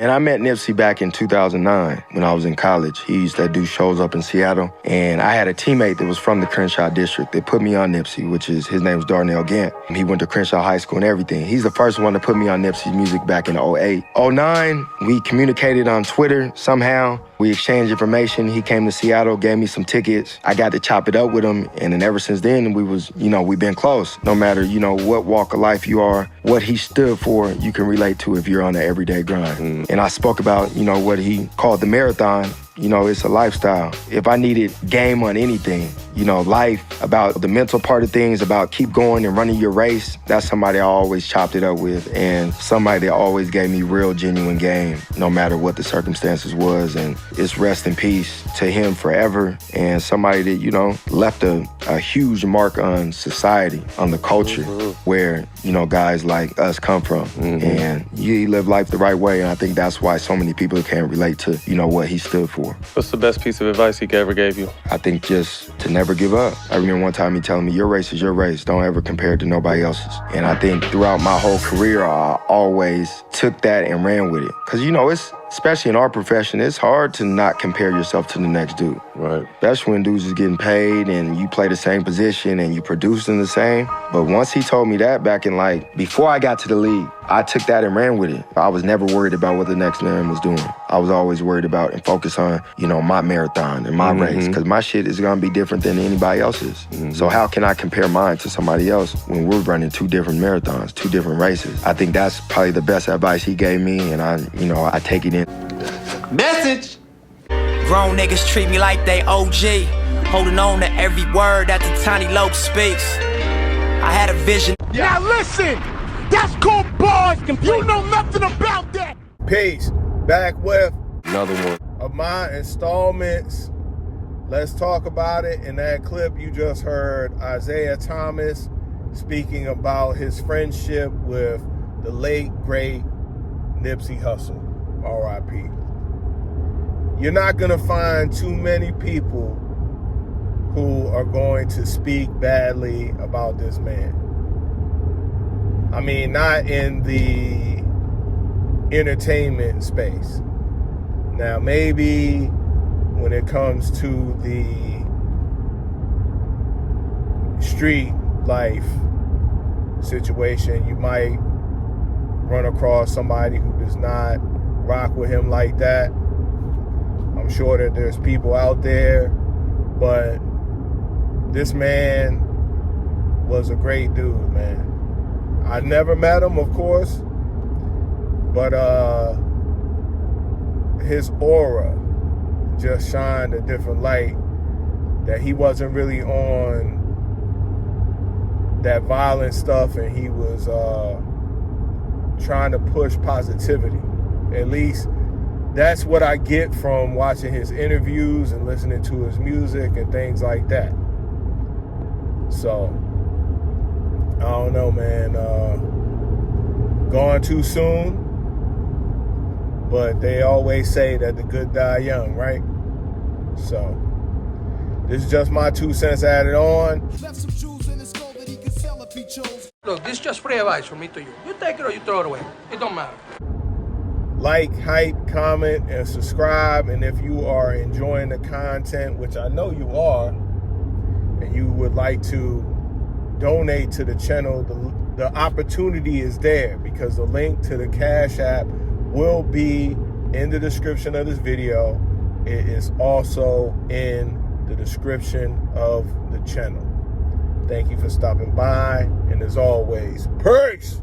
And I met Nipsey back in 2009 when I was in college. He used to do shows up in Seattle. And I had a teammate that was from the Crenshaw district that put me on Nipsey, his name was Darnell Gant. He went to Crenshaw High School and everything. He's the first one to put me on Nipsey's music back in 2008. 2009, we communicated on Twitter somehow. We exchanged information. He came to Seattle, gave me some tickets. I got to chop it up with him. And then ever since then, we've been close. No matter, what walk of life you are, what he stood for, you can relate to if you're on the everyday grind. And I spoke about, what he called the marathon. It's a lifestyle. If I needed game on anything, life, about the mental part of things, about keep going and running your race, that's somebody I always chopped it up with, and somebody that always gave me real, genuine game, no matter what the circumstances was. And it's rest in peace to him forever, and somebody that, left a huge mark on society, on the culture, where, guys like us come from. And he lived life the right way, and I think that's why so many people can relate to, what he stood for. What's the best piece of advice he ever gave you? I think just to never give up. I remember one time he telling me, your race is your race. Don't ever compare it to nobody else's. And I think throughout my whole career, I always took that and ran with it. Because, it's, especially in our profession, it's hard to not compare yourself to the next dude. Right. Especially when dudes is getting paid and you play the same position and you producing the same. But once he told me that back in before I got to the league, I took that and ran with it. I was never worried about what the next man was doing. I was always worried about and focused on, my marathon and my race, because my shit is gonna be different than anybody else's. So how can I compare mine to somebody else when we're running two different marathons, two different races? I think that's probably the best advice he gave me, and I take it in. Message! Grown niggas treat me like they OG, holding on to every word that the tiny loc speaks. I had a vision. Now listen! That's called bars. You know nothing about that. Peace. Back with another one of my installments. Let's talk about it. In that clip, you just heard Isaiah Thomas speaking about his friendship with the late, great Nipsey Hussle, R.I.P. You're not going to find too many people who are going to speak badly about this man. I mean, not in the entertainment space. Now, maybe when it comes to the street life situation, you might run across somebody who does not rock with him like that. I'm sure that there's people out there, but this man was a great dude, man. I never met him, of course, but his aura just shined a different light, that he wasn't really on that violent stuff, and he was trying to push positivity. At least that's what I get from watching his interviews and listening to his music and things like that. So, I don't know, man. Gone too soon, but they always say that the good die young, right? So, this is just my 2 cents added on. Look, this is just free advice from me to you. You take it or you throw it away. It don't matter. Like, hype, comment, and subscribe. And if you are enjoying the content, which I know you are, and you would like to donate to the channel, the opportunity is there, because the link to the Cash App will be in the description of this video. It is also in the description of the channel. Thank you for stopping by, and as always, peace!